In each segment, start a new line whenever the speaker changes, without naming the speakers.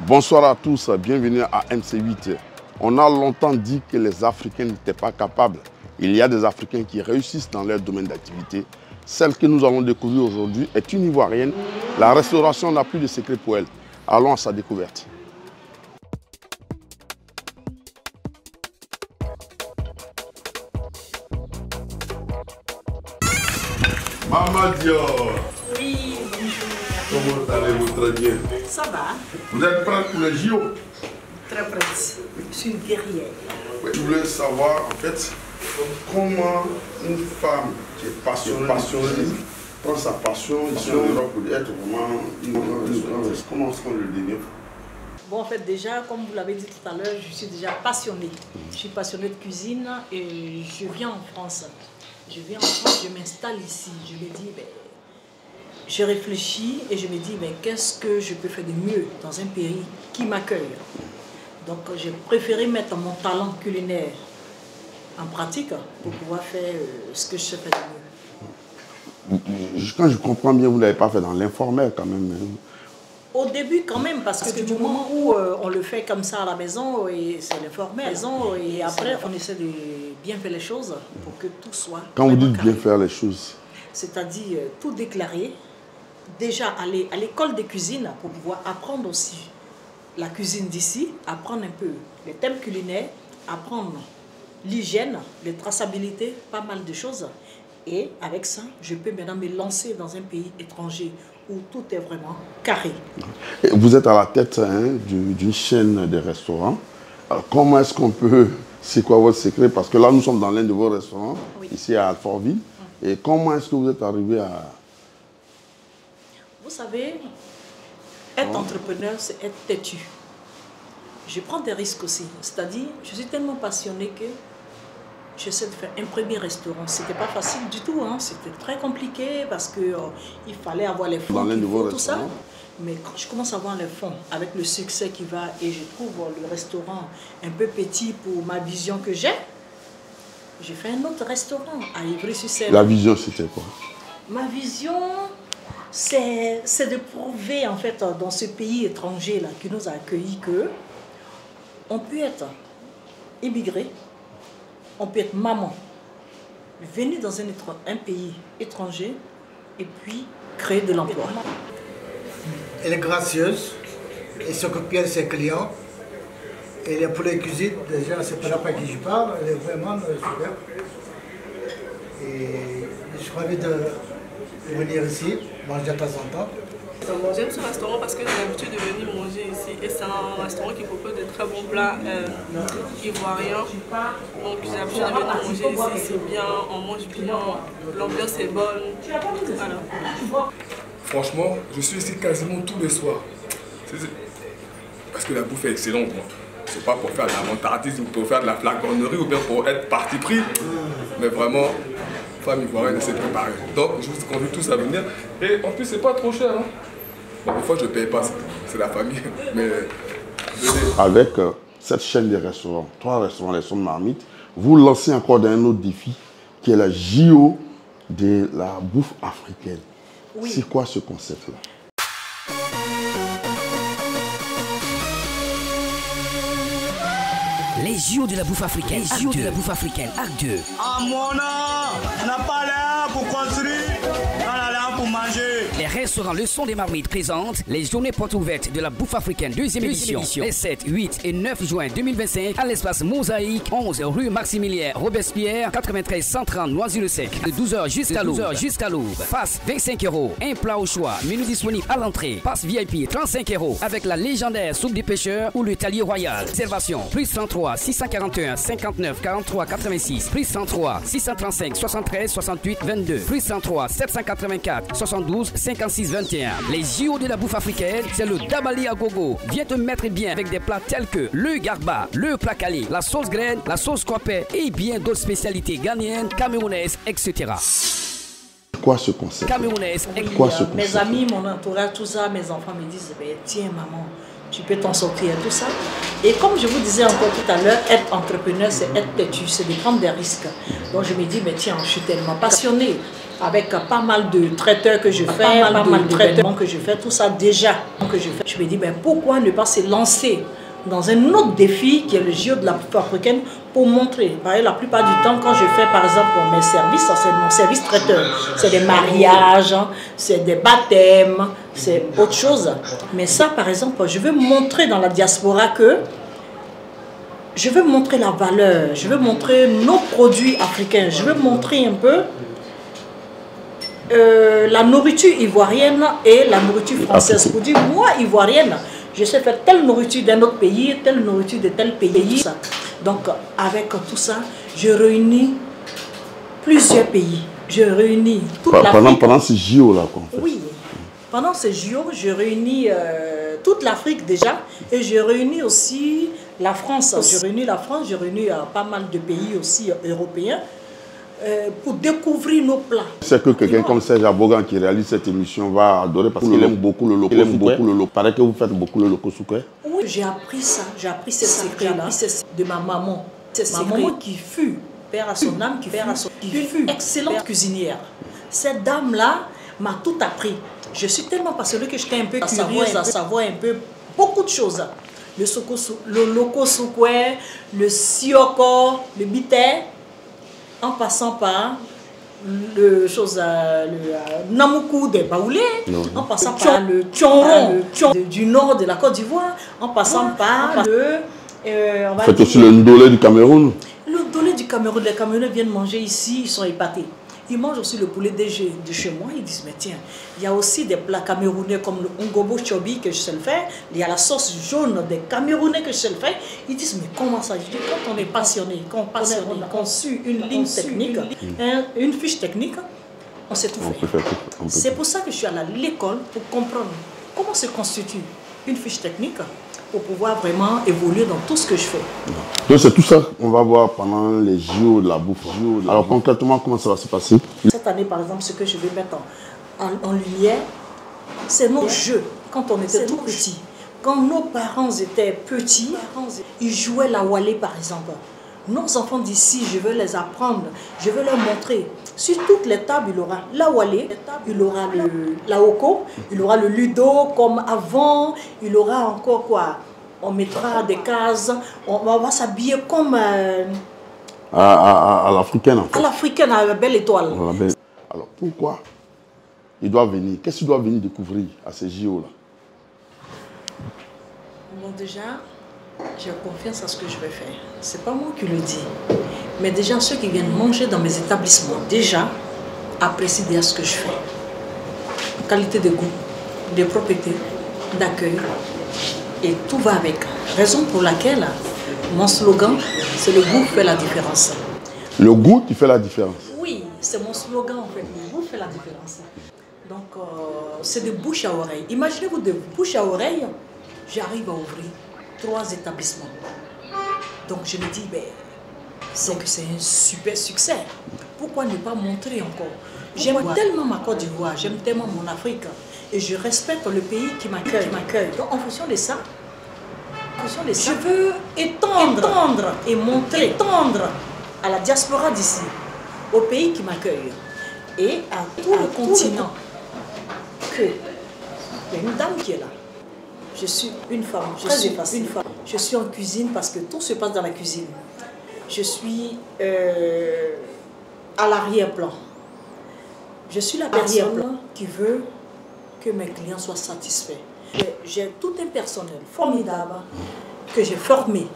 Bonsoir à tous, bienvenue à MC8. On a longtemps dit que les Africains n'étaient pas capables. Il y a des Africains qui réussissent dans leur domaine d'activité. Celle que nous allons découvrir aujourd'hui est une Ivoirienne. La restauration n'a plus de secret pour elle. Allons à sa découverte. Maman Dior.
Oui, bonjour.
Comment allez-vous? Très bien.
Ça va?
Vous êtes prête pour les JO?
Très prête. Je suis une guerrière.
Oui, je voulais savoir en fait comment une femme qui est passionnée prend sa passion ici en Europe pour être vraiment une grande. Comment est-ce qu'on le devient?
Bon, en fait, déjà, comme vous l'avez dit tout à l'heure, je suis déjà passionnée. Je suis passionnée de cuisine et je viens en France. Je viens en France, je m'installe ici. Je me dis, je réfléchis et je me dis, qu'est-ce que je peux faire de mieux dans un pays qui m'accueille? Donc, j'ai préféré mettre mon talent culinaire en pratique pour pouvoir faire ce que je sais faire de mieux.
Quand je comprends bien, vous ne l'avez pas fait dans l'informel quand même.
Au début quand même, parce que du moment où on le fait comme ça à la maison, c'est l'informel. Et après, on essaie de bien faire les choses pour que tout soit...
Quand vous dites bien faire les choses?
C'est-à-dire tout déclarer, déjà aller à l'école de cuisine pour pouvoir apprendre aussi la cuisine d'ici, apprendre un peu les thèmes culinaires, apprendre l'hygiène, les traçabilités, pas mal de choses. Et avec ça, je peux maintenant me lancer dans un pays étranger où tout est vraiment carré.
Et vous êtes à la tête d'une chaîne de restaurants. Alors, comment est-ce qu'on peut... C'est quoi votre secret? Parce que là, nous sommes dans l'un de vos restaurants, oui, ici à Alfortville. Et comment est-ce que vous êtes arrivé à...
Vous savez, être entrepreneur, c'est être têtu. Je prends des risques aussi. C'est-à-dire, je suis tellement passionnée que j'essaie de faire un premier restaurant. C'était pas facile du tout, hein. C'était très compliqué parce que il fallait avoir les fonds, tout ça. Mais quand je commence à avoir les fonds, avec le succès qui va, et je trouve le restaurant un peu petit pour ma vision que j'ai fait un autre restaurant à Ivry-sur-Seine.
La vision, c'était quoi? Ma
vision, c'est de prouver, en fait, dans ce pays étranger là, qui nous a accueillis, que on peut être immigré, on peut être maman, venir dans un pays étranger et puis créer de l'emploi.
Elle est gracieuse, elle s'occupe bien de ses clients. Et les poulets cuisine, déjà, c'est pas la part qui je parle, elle est vraiment super. Et je suis ravi de venir ici, manger de temps en temps.
J'aime ce restaurant parce que j'ai l'habitude de venir manger ici. Et c'est un restaurant qui propose de très bons plats ivoiriens. Donc j'ai l'habitude de venir manger ici, c'est bien, on mange bien, l'ambiance est bonne. Voilà.
Franchement, je suis ici quasiment tous les soirs. Parce que la bouffe est excellente. C'est pas pour faire de la vantardisme, pour faire de la flagornerie ou bien pour être parti pris. Mais vraiment, femme ivoirienne s'est préparée. Donc je vous convie tous à venir. Et en plus, c'est pas trop cher. Hein. Bon, des fois, je ne paye pas, c'est la famille. Mais
avec cette chaîne de restaurants, 3 restaurants, les Sons de Marmite, vous lancez encore dans un autre défi qui est la JO de la bouffe africaine. Oui. C'est quoi ce concept-là?
Les JO de la bouffe africaine, acte 2.
Ah mon nom, on n'a pas l'air pour construire, on a l'air pour manger.
Les restaurants Le Son des Marmites présentent les journées portes ouvertes de la bouffe africaine, deuxième édition, les 7, 8 et 9 juin 2025 à l'espace Mosaïque, 11 rue Maximilien Robespierre, 93 130 Noisy-le-Sec, de 12h jusqu'à l'aube. Passe 25 €, un plat au choix, menu disponible à l'entrée. Passe VIP 35 € avec la légendaire soupe des pêcheurs ou le talier royal. Réservation plus 103 641 59 43 86, plus 103 635 73 68 22, plus 103 784 72 56 21. Les JO de la bouffe africaine, c'est le Dabali à gogo. Viens te mettre bien avec des plats tels que le garba, le plat calé, la sauce graine, la sauce coipée et bien d'autres spécialités ghanéennes, camerounaises, etc.
Quoi ce concept?
Camerounaise.
Quoi ce concept?
Mes amis, mon entourage, tout ça, mes enfants me disent, tiens maman, tu peux t'en sortir, tout ça. Et comme je vous disais encore tout à l'heure, être entrepreneur, c'est être têtu, c'est de prendre des risques. Donc je me dis, tiens, je suis tellement passionnée avec pas mal de traiteurs que je fais, pas mal de traitements que je fais, tout ça déjà que je fais. Je me dis, ben, pourquoi ne pas se lancer dans un autre défi qui est le JO de la bouffe africaine pour montrer. La plupart du temps, quand je fais par exemple mes services, c'est mon service traiteur. C'est des mariages, c'est des baptêmes, c'est autre chose. Mais ça, par exemple, je veux montrer dans la diaspora que je veux montrer la valeur, je veux montrer nos produits africains, je veux montrer un peu la nourriture ivoirienne et la nourriture française. Pour dire, moi, ivoirienne, je sais faire telle nourriture d'un autre pays, telle nourriture de tel pays. Donc, avec tout ça, je réunis plusieurs pays. Je réunis toute l'Afrique.
Pendant ces JO-là, quoi. En fait.
Oui. Pendant ces JO, je réunis toute l'Afrique déjà. Et je réunis aussi la France. Je réunis la France, je réunis pas mal de pays aussi européens. Pour découvrir nos plats.
C'est que quelqu'un comme Serge Abogan qui réalise cette émission va adorer parce qu'il aime beaucoup le loco. Il aime beaucoup le loco. Paraît que vous faites beaucoup le loco sucré.
Oui, j'ai appris ça. J'ai appris ces secrets-là de ma maman. Ma maman qui fut, père à son âme, qui fut excellente cuisinière. Cette dame-là m'a tout appris. Je suis tellement passionnée que j'étais un peu curieuse à savoir un peu beaucoup de choses. Le loco sucré, le sioko, le bité. En passant par le Namoukou des Baoulés, en passant par le Tchonron du nord de la Côte d'Ivoire, en passant par
faites aussi le ndolé du Cameroun.
Le ndolé du Cameroun, les Camerounais viennent manger ici, ils sont épatés. Ils mangent aussi le poulet DG de chez moi, ils disent mais tiens, il y a aussi des plats camerounais comme le Ngobo Chobi que je sais le faire, il y a la sauce jaune des Camerounais que je sais le faire. Ils disent mais comment ça? Je dis quand on est passionné, quand on a conçu une ligne technique, une fiche technique, on sait tout faire. C'est pour ça que je suis allée à l'école pour comprendre comment se constitue une fiche technique pour pouvoir vraiment évoluer dans tout ce que je fais.
Donc c'est tout ça qu'on va voir pendant les JO de la bouffe. Alors concrètement, comment ça va se passer?
Cette année, par exemple, ce que je vais mettre en lumière, c'est nos jeux quand on était tout petit. Quand nos parents étaient petits, ils jouaient la Wallé, par exemple. Nos enfants d'ici, je veux les apprendre, je veux leur montrer. Sur toutes les tables, il y aura la Wallé, il y aura la Oko, il y aura le Ludo comme avant, il y aura encore quoi? On mettra des cases, on va s'habiller comme...
à l'africaine en fait.
À l'africaine, à la belle étoile.
Alors pourquoi il doit venir? Qu'est-ce qu'il doit venir découvrir à ces JO-là?
Bon, déjà, j'ai confiance à ce que je vais faire. C'est pas moi qui le dis. Mais déjà, ceux qui viennent manger dans mes établissements, déjà, apprécient déjà ce que je fais. Qualité de goût, de propreté, d'accueil. Et tout va avec. Raison pour laquelle mon slogan, c'est le goût fait la différence.
Le goût qui fait la différence?
Oui, c'est mon slogan en fait. Le goût fait la différence. Donc, c'est de bouche à oreille. Imaginez-vous de bouche à oreille, j'arrive à ouvrir 3 établissements. Donc je me dis, ben, c'est un super succès. Pourquoi ne pas montrer encore? J'aime tellement ma Côte d'Ivoire, j'aime tellement mon Afrique. Et je respecte le pays qui m'accueille. Donc en fonction de ça, je veux étendre et montrer, à la diaspora d'ici, au pays qui m'accueille et à tout le continent que il y a une dame qui est là. Je suis une femme, je suis en cuisine parce que tout se passe dans la cuisine. Je suis à l'arrière-plan. Je suis la personne qui veut que mes clients soient satisfaits. J'ai tout un personnel formidable que j'ai formé.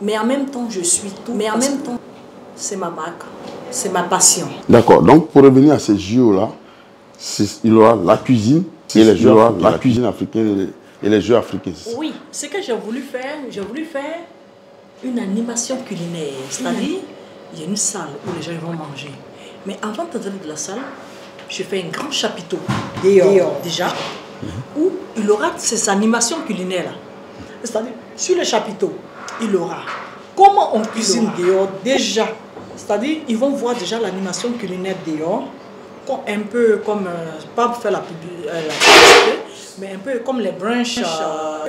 Mais en même temps, je suis tout. Mais en même temps, c'est ma marque, c'est ma passion.
D'accord. Donc, pour revenir à ces JO-là, il y aura la cuisine et les jeux, la cuisine africaine et les jeux africains.
Oui, ce que j'ai voulu faire une animation culinaire. C'est-à-dire, il y a une salle où les gens vont manger. Mais avant d'entrer de la salle, je fais un grand chapiteau dehors déjà, où il aura ces animations culinaires-là. C'est-à-dire, sur le chapiteau, il aura comment on cuisine dehors déjà. C'est-à-dire, ils vont voir déjà l'animation culinaire dehors, un peu comme, pas pour faire la publicité, mais un peu comme les brunchs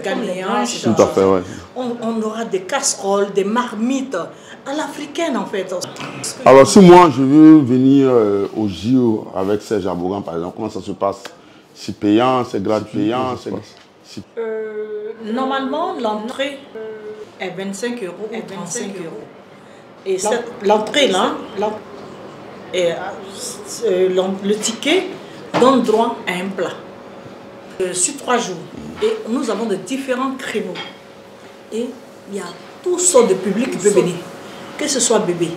ghanéens.
Tout à fait, ouais.
On aura des casseroles, des marmites à l'africaine en fait.
Alors si moi je veux venir au JO avec Serge Abogan par exemple, comment ça se passe? C'est payant, c'est gratuit,
Normalement l'entrée est 25 € ou 35 €. Et l'entrée là, le ticket donne droit à un plat sur 3 jours. Et nous avons de différents créneaux. Et il y a toutes sortes de publics qui peuvent venir. Que ce soit bébé,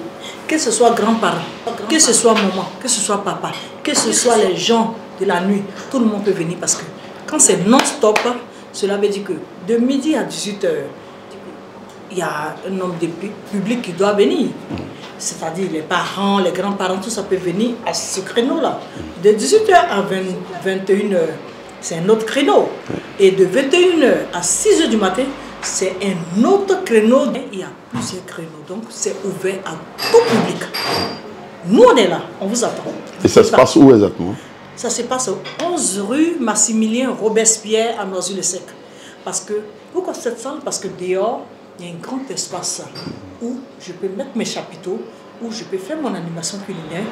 que ce soit grands-parents, que ce soit maman, que ce soit papa, que ce soit les gens de la nuit, tout le monde peut venir parce que quand c'est non-stop, cela veut dire que de midi à 18 h, il y a un nombre de publics qui doit venir. C'est-à-dire les parents, les grands-parents, tout ça peut venir à ce créneau-là. De 18 h à 21 h, c'est un autre créneau. Et de 21 h à 6 h du matin, c'est un autre créneau. Il y a plusieurs créneaux, donc c'est ouvert à tout public. Nous, on est là, on vous attend.
Et ça se passe où exactement?
Ça se passe au 11 rue Maximilien Robespierre à Noisy-le-Sec. Parce que, pourquoi cette salle? Parce que dehors, il y a un grand espace où je peux mettre mes chapiteaux, où je peux faire mon animation culinaire.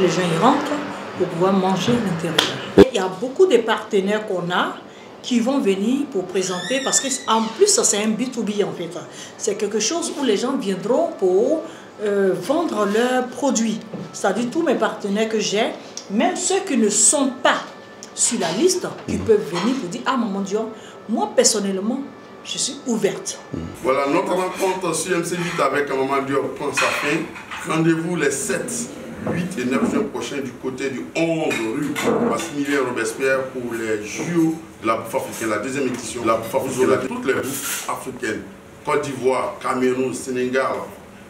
Les gens y rentrent pour pouvoir manger à l'intérieur. Il y a beaucoup de partenaires qu'on a qui vont venir pour présenter, parce qu'en plus, c'est un B2B en fait. C'est quelque chose où les gens viendront pour vendre leurs produits. C'est-à-dire tous mes partenaires que j'ai, même ceux qui ne sont pas sur la liste, qui peuvent venir pour dire « Ah, Maman Dior, moi personnellement, je suis ouverte. »
Voilà, notre rencontre sur MC8 avec Maman Dior prend sa fin. Rendez-vous les 7, 8 et 9 juin prochains du côté du 11 rue Maximilien Robespierre pour les JO de la bouffe africaine, la deuxième édition de la bouffe africaine, toutes les bouffes africaines, Côte d'Ivoire, Cameroun, Sénégal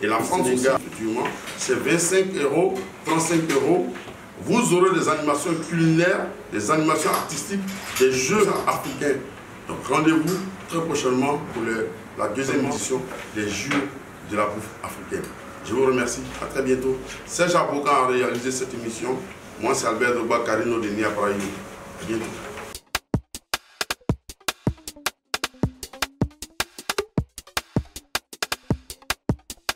et la France, effectivement, c'est 25 €, 35 €. Vous aurez des animations culinaires, des animations artistiques, des jeux africains. Donc rendez-vous très prochainement pour la deuxième édition des Jeux de la bouffe africaine. Je vous remercie, à très bientôt. Serge Abogan a réalisé cette émission. Moi c'est Albert Doba Karino de Niapraï. À bientôt.